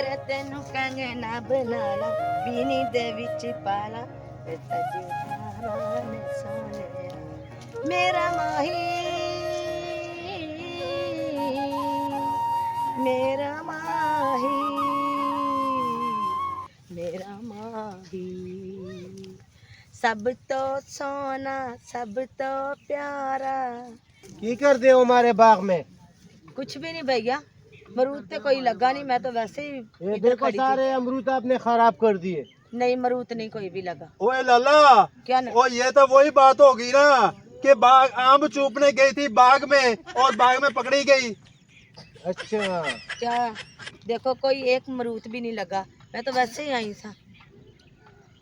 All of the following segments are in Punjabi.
मेरे तेनू कंगे ना बना ला बीनी दे विच पाला सोने मेरा माही मेरा माही मेरा माही सब तो सोना सब तो प्यारा। की कर दे हमारे बाग में? कुछ भी नहीं भैया, मरूद पे कोई लगा नहीं, मैं तो वैसे ही ये इधर देखो खड़ी थी। सारे अमरूद आपने खराब कर दिए। नहीं मरूद नहीं कोई भी लगा। ओए लाला, क्या न? ओ ये तो वही बात होगी ना कि बाग आम चूपने गई थी बाग में और बाग में पकड़ी गई। अच्छा क्या देखो कोई एक मरूद भी नहीं लगा, मैं तो वैसे ही आई था।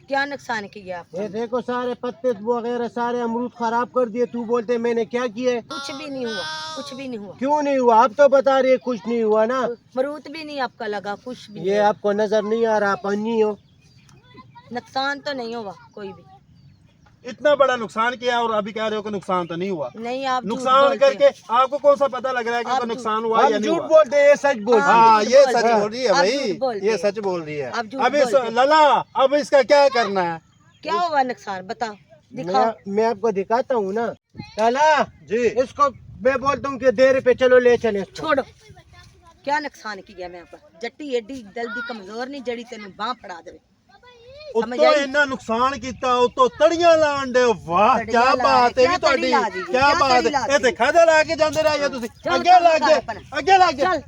क्या नुकसान किया आपका? ये देखो सारे पत्ते वगैरह सारे अमरूद खराब कर दिए। तू बोलते मैंने क्या किए? कुछ भी नहीं हुआ, कुछ भी नहीं हुआ। क्यों नहीं हुआ? आप तो बता रहे कुछ नहीं हुआ ना। मरूद भी नहीं आपका लगा, कुछ भी ये नहीं। आपको नजर नहीं आ रहा? पन्नी हो। नुकसान तो नहीं हुआ कोई भी। इतना बड़ा नुकसान किया और अभी कह रहे हो कि नुकसान तो नहीं हुआ। नहीं आप झूठ नुकसान बोलते करके आपको कौन सा पता लग रहा है कि आप कोई नुकसान हुआ हम या नहीं झूठ हुआ? बोलते हैं, ये सच बोलते हैं। हाँ झूठ ये बोलते सच हैं। बोल रही है आप भाई, झूठ बोलते ये हैं। सच बोल रही है। आप झूठ अब इस बोलते हैं। लाला अब इसका क्या करना है? क्या हुआ नुकसान बताओ, दिखाओ। मैं आपको दिखाता हूँ ना। लाला जी इसको मैं बोलता हूँ कि देर पे चलो ले चले इसको। छोड़ो, क्या नुकसान किया मैं आपका? जट्टी एडी जल्दी कमजोर नहीं जड़ी तेन बांह फड़ा दे। उतो इन्ना नुकसान किया उतो तड़ियां लान दे। वाह तड़ियां क्या ला बात दे, है क्या भी ਤੁਹਾਡੀ तड़ी ला दी, क्या क्या बात तड़ी ला है। दी। ये देखा दे ला के जांदे रहे तुसी चल, ਅੱਗੇ ਲੱਗ चल, गए चल, ਅੱਗੇ ਲੱਗ गए। चल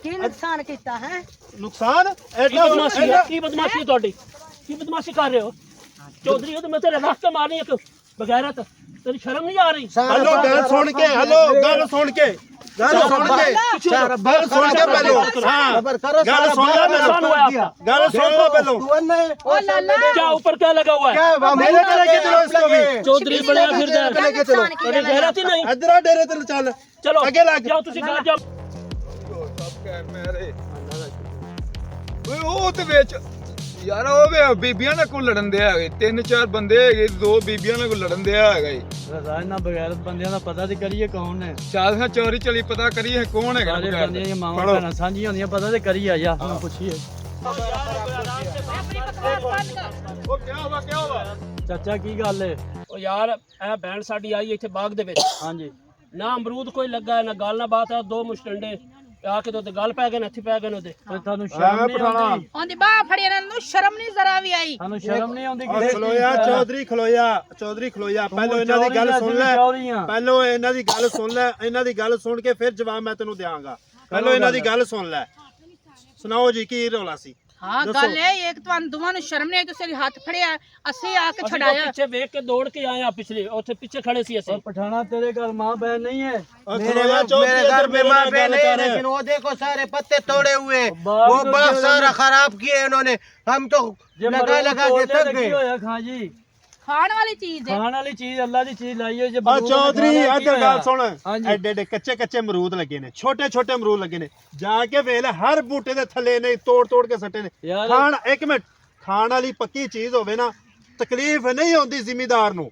की नुकसान किया है? नुकसान एडा की बदमाशी ਤੁਹਾਡੀ की बदमाशी कर रहे हो चौधरी हो तो मैं तेरे रख के मारनी एक बगैरत तेरी शर्म नहीं आ रही हेलो गल सुन के हेलो गल सुन के गल सुन के गल सुन के पहलो हां खबर करो गल सारा सुन ले बाग पहलो कर दिया। गल सुन लो पहलो। ओ लाला क्या ऊपर क्या लगा हुआ है क्या मेरे को लेके चलो इसको भी। चौधरी बड़ा फिर क्या लेके चलो। नुकसान किया तेरी मैंने? गैरत ही नहीं इधर आ डेरे ते चल चलो आगे लग। जाओ तुसी घर जाओ ਉਹ ਤੇ ਵਿੱਚ ਯਾਰ ਉਹ ਵੇ ਬੀਬੀਆਂ ਨਾਲ ਕੋ ਲੜਨ ਦਿਆ ਹੈਗੇ ਤਿੰਨ ਚਾਰ ਬੰਦੇ ਹੈਗੇ ਦੋ ਬੀਬੀਆਂ ਨਾਲ ਕੋ ਲੜਨ ਦਿਆ ਹੈਗਾ ਜੀ ਰਜ਼ਾਇ ਨਾ ਬਗੈਰਤ ਬੰਦਿਆਂ ਦਾ ਪਤਾ ਤੇ ਕਰੀਏ ਕੌਣ ਨੇ ਚਾਹਾਂ ਚੋਰੀ ਚਲੀ ਪਤਾ ਕਰੀਏ ਕੌਣ ਹੈਗਾ ਸਾਰੇ ਬਗੈਰ ਬੰਦਿਆਂ ਦੀਆਂ ਮਾਵਾਂ ਭੈਣਾਂ ਸਾਂਝੀਆਂ ਹੁੰਦੀਆਂ ਪਤਾ ਤੇ ਕਰੀਏ ਜਾ ਹੁਣ ਪੁੱਛੀਏ ਉਹ ਕੀ ਹੋਵਾ ਚਾਚਾ ਕੀ ਗੱਲ ਏ ਉਹ ਯਾਰ ਇਹ ਭੈਣ ਸਾਡੀ ਆਈ ਇੱਥੇ ਬਾਗ ਦੇ ਵਿੱਚ ਹਾਂਜੀ ਨਾ ਅਮਰੂਦ ਕੋਈ ਲੱਗਾ ਨਾ ਗੱਲ ਨਾ ਬਾਤ ਆ ਦੋ ਮੁਸ਼ਟੰਡੇ ਆ ਕੇ ਤੇ ਗੱਲ ਪੈ ਗਏ ਨੇ ਇੱਥੇ ਪੈ ਗਏ ਨੇ ਉਹਦੇ ਤੇ ਤੁਹਾਨੂੰ ਸ਼ਰਮ ਨਹੀਂ ਆਉਂਦੀ ਉਹਦੀ ਬਾਹ ਫੜੀ ਇਹਨਾਂ ਨੂੰ ਸ਼ਰਮ ਨਹੀਂ ਜ਼ਰਾ ਵੀ ਆਈ ਤੁਹਾਨੂੰ ਸ਼ਰਮ ਨਹੀਂ ਆਉਂਦੀ ਖਲੋਇਆ ਚੌਧਰੀ ਖਲੋਇਆ ਪਹਿਲਾਂ ਇਹਨਾਂ ਦੀ ਗੱਲ ਸੁਣ ਲੈ ਪਹਿਲਾਂ ਇਹਨਾਂ ਦੀ ਗੱਲ ਸੁਣ ਲੈ ਇਹਨਾਂ ਦੀ ਗੱਲ ਸੁਣ ਕੇ ਫਿਰ ਜਵਾਬ ਮੈਂ ਤੈਨੂੰ ਦਿਆਂਗਾ। ਪਹਿਲਾਂ ਇਹਨਾਂ ਦੀ ਗੱਲ ਸੁਣ ਲੈ। ਸੁਣਾਓ ਜੀ ਕੀ ਰੌਲਾ ਸੀ? ਹਾਂ ਗੱਲ ਇਹ ਇੱਕ ਤੁਹਾਨੂੰ ਦੋਵਾਂ ਨੂੰ ਸ਼ਰਮ ਨਹੀਂ ਆਈ ਤੁਸੀਂ ਹੱਥ ਫੜਿਆ ਅਸੀਂ ਆ ਕੇ ਅਸੀਂ ਤਾਂ ਛਡਾਇਆ ਪਿੱਛੇ ਵੇਖ ਕੇ ਦੌੜ ਕੇ ਆਏ ਆ ਪਿਛਲੇ ਉੱਥੇ ਪਿੱਛੇ ਖੜੇ ਸੀ ਅਸੀਂ पठाना तेरे घर माँ बहन नहीं है ਖਲੋਇਆ ਚੌਧਰੀ मेरे घर में माँ बहन है, कर। लेकिन वो देखो सारे पत्ते तोड़े हुए हैं। बाग वो तो बाग जो सारा खराब किए इन्होंने। हम तो लगा लगा के थक गए। होया खां जी ਖਾਣ ਵਾਲੀ ਚੀਜ਼ ਹੈ खान वाली चीज अल्लाह की चीज लाई है जे ਆ बरूद ਚੌਧਰੀ खाना की ਇੱਧਰ होया? ਗੱਲ ਸੁਣ ਹਾਂਜੀ। ਐਡੇ ਐਡੇ ਕੱਚੇ ਕੱਚੇ ਅਮਰੂਦ ਲੱਗੇ ਨੇ ਛੋਟੇ ਛੋਟੇ ਅਮਰੂਦ ਲੱਗੇ ਨੇ ਜਾ ਕੇ ਵੇਖ ਲੈ ਹਰ ਬੂਟੇ ਦੇ ਥੱਲੇ ਨੇ ਤੋੜ ਤੋੜ ਕੇ ਸੱਟੇ ਨੇ। ਯਾਰ ਖਾਣ ਇੱਕ ਮਿੰਟ ਖਾਣ ਵਾਲੀ ਪੱਕੀ ਚੀਜ਼ ਹੋਵੇ ਨਾ ਤਕਲੀਫ ਨਹੀਂ ਹੁੰਦੀ ਜ਼ਿਮੀਦਾਰ ਨੂੰ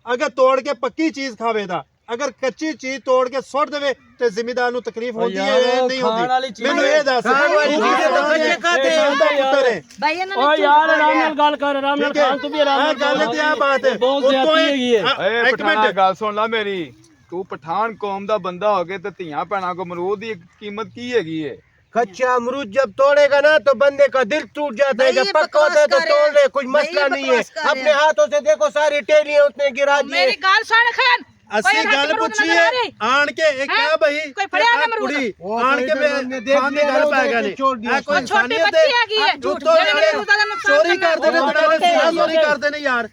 ਅਗਰ ਤੋੜ ਕੇ ਪੱਕੀ ਚੀਜ਼ ਖਾਵੇ ਤਾਂ ਅਗਰ ਕੱਚੀ ਚੀਜ਼ ਤੋੜ ਕੇ ਸੁੱਟ ਦੇਵੇ ਤੇ ਜ਼ਿਮੀਦਾਰ ਨੂੰ ਤਕਲੀਫ ਹੁੰਦੀ ਹੈ ਯਾਰ ਨਹੀਂ ਖਾਣ ਵਾਲੀ ਹੁੰਦੀ? ਚੀਜ਼ ਮੈਨੂੰ ਇਹ ਦੱਸ ਖਾਣ ਵਾਲੀ ਤੂੰ ਚੀਜ਼ ਕਿਹਦੇ ਤਾਂ ਬੱਚੇ ਖਾਤੇ ਇਹ ਖਾਂਦਾ ਪੁੱਤਰ ਹੈ। भाई ਇਹਨਾਂ ਓ ਨੇ ਯਾਰ ਆਰਾਮ ਨਾਲ ਗੱਲ ਕਰ ਆਰਾਮ ਨਾਲ ਠੀਕ ਹੈ ਖਾਨ ਤੂੰ ਵੀ ਆਰਾਮ ਇਹ ਨਾਲ ਗੱਲ ਤੇ ਆ ਬਾਤ ਹੈ ਬਹੁਤ ਜ਼ਿਆਦਤੀ ਹੈਗੀ ਹੈ। ਏ ਇੱਕ ਪਠਾਣਾ ਮਿੰਟ ਗੱਲ ਸੁਣ ਲੈ ਮੇਰੀ ਤੂੰ ਪਠਾਨ ਕੌਮ ਦਾ ਬੰਦਾ ਹੋ ਕੇ ਤੇ ਧੀਆਂ ਭੈਣਾਂ ਕੋ ਅਮਰੂਦ ਦੀ ਕੀਮਤ ਕੀ ਹੈਗੀ ਏ कच्चा अमरूद जब तोड़ेगा ना तो बंदे का दिल टूट जाता है। भाई जब ये पक्का होता है तो बकवास कर तोड़ रहे ले, हैं। कुछ भाई मसला ये नहीं है। बकवास कर रहे अपने हैं। हाथों से देखो सारी टेलियां उसने गिरा दी। ਮੇਰੀ ਗੱਲ ਸੁਣ ਖਾਨ ਅਸੀਂ ਗੱਲ ਪੁੱਛੀਏ ਆਣ ਕੇ ਇਹ ਕਿਹਾ ਬਈ ਕੋਈ ਫੜਿਆ ਨਾ ਆਹ ਅਮਰੂਦ? ਕੁੜੀ ਉਹ ਆਣ ਕੇ ਕੋਈ ਖਾਣ ਦੀ ਦੇਖ ਗੱਲ ਲਿਆ ਪੈ ਉਹਨੇ ਗਿਆ ਨੇ ਛੋੜ ਦਿਆ। ਇਹ ਕੋਈ ਉਹ ਛੋਟੀ ਇਨਸਾਨੀਅਤ ਬੱਚੀ ਹੈਗੀ ਹੈ ਝੂਠ ਉੱਤੋਂ ਜਿਹੜੇ ਜਿਹੜੇ ਅਮਰੂਦਾਂ ਦਾ ਨੁਕਸਾਨ ਚੋਰੀ ਕਰਨਾ। ਕਰਦੇ ਨੇ ਬੜਾ ਚੋਰੀ ਕਰਦੇ ਨੇ ਯਾਰ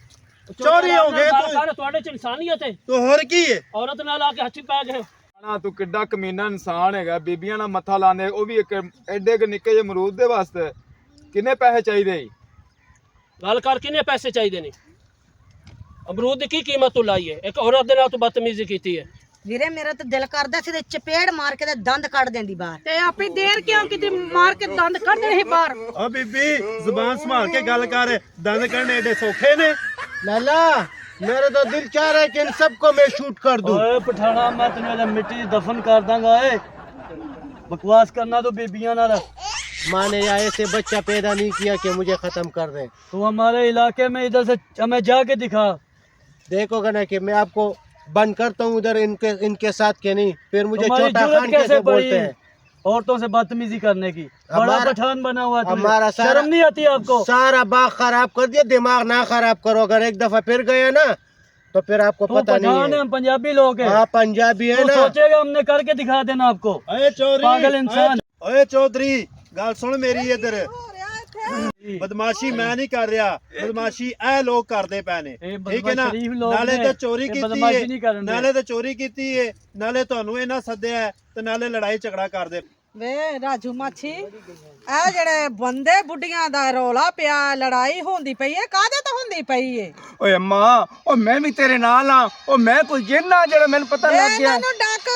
ਚੋਰੀ ਹੋ ਗਏ ਤੂੰ ਤੁਹਾਡੇ ਚ ਇਨਸਾਨੀਅਤ ਹੈ ਤੂੰ ਹੋਰ ਕੀ ਹੈ? ਔਰਤ ਨਾਲ ਆ ਕੇ ਹੱਥੀ ਪੈ ਗਏ ਨਾ ਤੂੰ ਕਿੱਡਾ ਕਮੀਨਾ ਇਨਸਾਨ ਹੈਗਾ ਬੀਬੀਆਂ ਨਾਲ ਮੱਥਾ ਲਾਉਂਦੇ ਉਹ ਵੀ ਇੱਕ ਐਡੇ ਕੁ ਨਿੱਕੇ ਜਿਹੇ ਅਮਰੂਦ ਦੇ ਵਾਸਤੇ ਕਿੰਨੇ ਪੈਸੇ ਚਾਹੀਦੇ ਈ ਗੱਲ ਕਰ ਕਿੰਨੇ ਪੈਸੇ ਚਾਹੀਦੇ ਨੇ ਅਮਰੂਦ ਦੀ ਕੀ ਕੀਮਤ ਤੂੰ ਲਾਈ ਹੈ ਇੱਕ ਔਰਤ ਦੇ ਨਾਲ ਤੂੰ ਬਦਤਮੀਜ਼ੀ ਕੀਤੀ ਹੈ ਵੀਰੇ ਮੇਰਾ ਤਾਂ ਦਿਲ ਕਰਦਾ ਸੀ ਤੇ ਚਪੇੜ ਮਾਰ ਕੇ ਤੇ ਦੰਦ ਕੱਢ ਦਿੰਦੀ ਬਾਹਰ। ਤੇ ਆਪੇ ਦੇਰ ਕਿਉਂ ਕਿਤੇ ਮਾਰ ਕੇ ਦੰਦ ਕੱਢ ਰਹੇ ਬਾਹਰ ਓ ਬੀਬੀ ਜ਼ੁਬਾਨ ਸੰਭਾਲ ਕੇ ਗੱਲ ਕਰ ਦੰਦ ਕੱਢਣੇ ਏਡੇ ਸੌਖੇ ਨੇ? लाला मेरा तो दिल चाह रहा है कि इन सबको मैं शूट कर दूं। ओए पठाना मैं तेरे मिट्टी दफन कर दांगा ए बकवास करना तो बीबियां ना रख। माँ ने ऐसे बच्चा पैदा नहीं किया कि मुझे खत्म कर दे। तू हमारे इलाके में इधर से हमें जाके दिखा। देखोगे ना कि मैं आपको बंद करता हूँ उधर इनके साथ के नहीं, फिर मुझे तुम्हारी छोटा जरूरत खान कैसे कैसे पड़ी बोलते हैं। औरतों से बदतमीजी करने की? बड़ा हमारा- पठान बना हुआ है हमारा तुझे। सारा- शर्म नहीं आती आपको? सारा बाग खराब कर दिया, दिमाग ना खराब करो। अगर एक दफा फिर गया ना तो फिर आपको तू पता नहीं पठान है, है। हम पंजाबी लोग हैं। हाँ पंजाबी है तू ना। सोचेगा हमने करके दिखा देना आपको। ਓਏ ਚੌਧਰੀ पागल इंसान। ਓਏ ਚੌਧਰੀ ਗੱਲ ਸੁਣ ਮੇਰੀ ਇੱਧਰ ਬਦਮਾਸ਼ੀ ਮੈਂ ਨਹੀਂ ਕਰ ਰਿਹਾ, ਬਦਮਾਸ਼ੀ ਇਹ ਲੋਕ ਕਰਦੇ ਪਏ ਨੇ, ਇਹ ਠੀਕ ਹੈ ਨਾ। ਸ਼ਰੀਫ ਲੋਕ ਨਾਲੇ ਨੇ, ਤੇ ਚੋਰੀ ਇਹ ਕੀਤੀ ਬਦਮਾਸ਼ੀ ਨਹੀਂ ਹੈ, ਕਰਨ ਦੇ। ਨਾਲੇ ਤੇ ਚੋਰੀ ਕੀਤੀ ਹੈ, ਨਾਲੇ ਤੁਹਾਨੂੰ ਇਹਨਾਂ ਸੱਦਿਆ ਹੈ, ਤੇ ਨਾਲੇ ਲੜਾਈ ਝਗੜਾ ਕਰਦੇ। ਵੇ ਰਾਜੂ ਮਾਛੀ ਇਹ ਜਿਹੜੇ ਬੰਦੇ ਬੁੱਢੀਆਂ ਦਾ ਰੌਲਾ ਪਿਆ, ਲੜਾਈ ਹੁੰਦੀ ਪਈ ਏ, ਕਾਹਦੇ ਤੋਂ ਹੁੰਦੀ ਪਈ ਏ? ਓਏ ਅੰਮਾ, ਓ ਮੈਂ ਵੀ ਤੇਰੇ ਨਾਲ ਆ। ਓ ਮੈਂ ਕੋਈ ਜਿੰਨਾ ਜਿਹੜਾ ਮੈਨੂੰ ਪਤਾ ਲੱਗ ਗਿਆ। ਇਹਨਾਂ ਨੂੰ ਡੱਕ,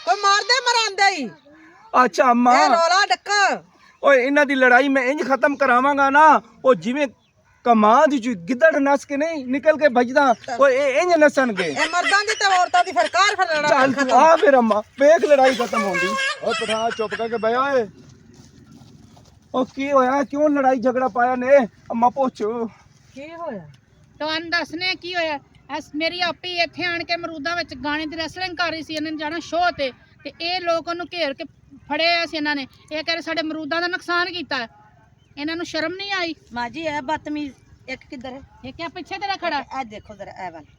ਕੋਈ ਮਾਰਦੇ ਮਰਾਂਦੇ ਹੀ ਅੱਛਾ ਅੰਮਾ, ਇਹ ਰੌਲਾ ਡੱਕ। ਓਏ ਇਹਨਾਂ ਦੀ ਲੜਾਈ ਮੈਂ ਇੰਜ ਖਤਮ ਕਰਾਵਾਂਗਾ ਨਾ, ਉਹ ਜਿਵੇਂ ਕਮਾਂ ਦੀ ਗਿੱਦੜ ਨਸ ਕੇ ਨਹੀਂ ਨਿਕਲ ਕੇ ਭਜਦਾ, ਓਏ ਇਹ ਇੰਜ ਨਸਣਗੇ। ਇਹ ਮਰਦਾਂ ਦੀ ਤੇ ਔਰਤਾਂ ਦੀ ਫਿਰ ਲੜਾਈ ਚੱਲ ਤੂੰ ਆ ਫਿਰ ਅੰਮਾ, ਵੇਖ ਲੜਾਈ ਖਤਮ ਹੁੰਦੀ। ਓ ਪਠਾਨ ਚੁੱਪ ਕਰਕੇ ਬਹਿ ਓਏ। ਓ ਕੀ ਹੋਇਆ, ਕਿਉਂ ਲੜਾਈ ਝਗੜਾ ਪਾਇਆ ਨੇ? ਅੰਮਾ ਪੁੱਛੋ ਕੀ ਹੋਇਆ? ਤੁਹਾਨੂੰ ਦੱਸਨੇ ਕੀ ਹੋਇਆ। ਮੇਰੀ ਆਪੀ ਇੱਥੇ ਆਣ ਕੇ ਅਮਰੂਦਾਂ ਵਿੱਚ ਗਾਣੇ ਦੀ ਰੈਸਲਿੰਗ ਕਰ ਰਹੀ ਸੀ, ਇਹਨਾਂ ਨੇ ਜਾਣਾ ਸ਼ੋਅ ਤੇ ਇਹ ਲੋਕ ਉਹਨੂੰ ਘੇਰ ਕੇ ਫੜਿਆ ਸੀ ਇਹਨਾਂ ਨੇ। ਇਹ ਕਹਿੰਦੇ ਸਾਡੇ ਅਮਰੂਦਾਂ ਦਾ ਨੁਕਸਾਨ ਕੀਤਾ। ਇਹਨਾਂ ਨੂੰ ਸ਼ਰਮ ਨਹੀਂ ਆਈ। ਮਾਂ ਜੀ ਇਹ ਬਦਤਮੀਜ਼ ਇੱਕ ਕਿੱਧਰ ਹੈ? ਇਹ ਕਿਆ ਪਿੱਛੇ ਤੇਰਾ ਖੜਾ? ਇਹ ਦੇਖੋ ਜ਼ਰਾ ਇਹ ਵਾਲਾ।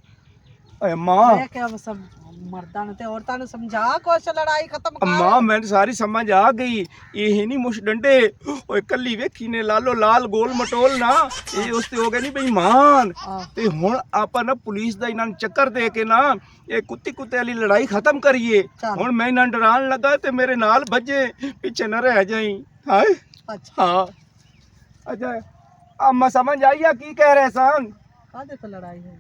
ਓਏ ਅੰਮਾ, ਮੈਂ ਕਿਹਾ ਮਰਦਾਂ ਨੂੰ ਤੇ ਔਰਤਾਂ ਨੂੰ ਸਮਝਾ, ਕੁਛ ਲੜਾਈ ਖਤਮ ਕਰ। ਅੰਮਾ ਮੈਨੂੰ ਸਾਰੀ ਸਮਝ ਆ ਗਈ। ਇਹ ਨਹੀਂ ਮੁਸ਼ ਡੰਡੇ, ਓਏ ਕੱਲੀ ਵੇਖੀ ਨੇ ਲਾਲੋ ਲਾਲ ਗੋਲ ਮਟੋਲ ਨਾ, ਇਹ ਉਸ ਤੇ ਹੋ ਗਏ ਨਹੀਂ ਬੇਈਮਾਨ। ਤੇ ਹੁਣ ਆਪਾਂ ਨਾ ਪੁਲਿਸ ਦਾ ਇਹਨਾਂ ਨੂੰ ਚੱਕਰ ਦੇ ਕੇ ਨਾ ਇਹ ਕੁੱਤੇ ਵਾਲੀ ਲੜਾਈ ਖਤਮ ਕਰੀਏ। ਹੁਣ ਮੈਂ ਇਹਨਾਂ ਨੂੰ ਡਰਾਉਣ ਲੱਗਾ ਤੇ ਮੇਰੇ ਨਾਲ ਭੱਜੇ, ਪਿੱਛੇ ਨਾ ਰਹਿ ਜਾਈ। ਹਾਏ ਹਾਂ, ਅੱਛਾ ਅੰਮਾ ਸਮਝ ਆਈ ਆ ਕੀ ਕਹਿ ਰਹੇ ਸਨ? ਕਾਹਦੇ ਤੋਂ ਲੜਾਈ ਹੋਈ?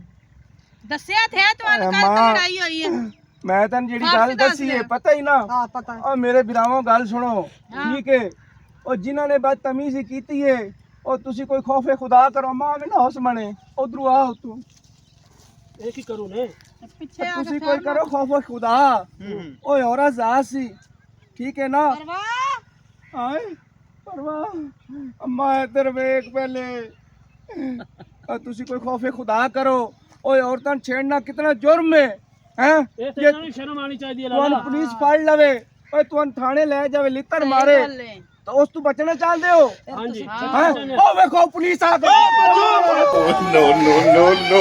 ਦੱਸਿਆ ਥੇ ਤੁਹਾਨੂੰ ਕੱਲ ਤੋਂ ਲੜਾਈ ਹੋਈ ਹੈ। ਮੈਂ ਤੈਨੂੰ ਜਿਹੜੀ ਗੱਲ ਦੱਸੀ ਹੈ ਪਤਾ ਹੀ ਨਾ। ਹਾਂ ਪਤਾ। ਓ ਮੇਰੇ ਵੀਰਾਵੋ ਗੱਲ ਸੁਣੋ, ਠੀਕ ਹੈ। ਉਹ ਜਿਨ੍ਹਾਂ ਨੇ ਬਦਤਮੀਜ਼ੀ ਕੀਤੀ ਹੈ, ਉਹ ਤੁਸੀਂ ਕੋਈ ਖੌਫੇ ਖੁਦਾ ਕਰੋ। ਮਾਂ ਨਾ ਹੌਸ ਬਣੇ, ਉਧਰੋਂ ਆਓ ਤੂੰ। ਇਹ ਕੀ ਕਰੂ ਨੇ? ਪਿੱਛੇ ਆ ਤੁਸੀਂ ਕੋਈ ਕਰੋ ਖੌਫੇ ਖੁਦਾ। ਓਏ ਔਰਾ ਜ਼ਾਤ ਸੀ, ਠੀਕ ਹੈ ਨਾ। ਆਏ ਪਰਵਾਹ ਅੰਮਾ ਇੱਧਰ ਵੇਖ ਪਹਿਲੇ। ਤੁਸੀਂ ਕੋਈ ਖੌਫੇ ਖੁਦਾ ਕਰੋ। ਓਏ ਔਰਤਾਂ ਨੂੰ ਛੇੜਨਾ ਕਿਤਨਾ ਜੁਰਮ ਹੈ। हैं ਇਹ ਤੇ ਇਹਨਾਂ ਨੂੰ ਸ਼ਰਮ ਆਣੀ ਚਾਹੀਦੀ ਹੈ ਤੁਹਾਨੂੰ ਲਾਲਾ। ਪੁਲਿਸ ਫੜ ਲਵੇ, ਓਏ ਤੁਹਾਨੂੰ ਥਾਣੇ ਲੈ ਜਾਵੇ, ਲਿੱਤਰ ਮਾਰੇ, ਤਾਂ ਉਸ ਤੋਂ ਬਚਣਾ ਚਾਹੁੰਦੇ ਹੋ? ਹਾਂਜੀ ਹੈਂ? ਉਹ ਵੇਖੋ ਪੁਲਿਸ ਆ ਗਈ। no, no, no, no.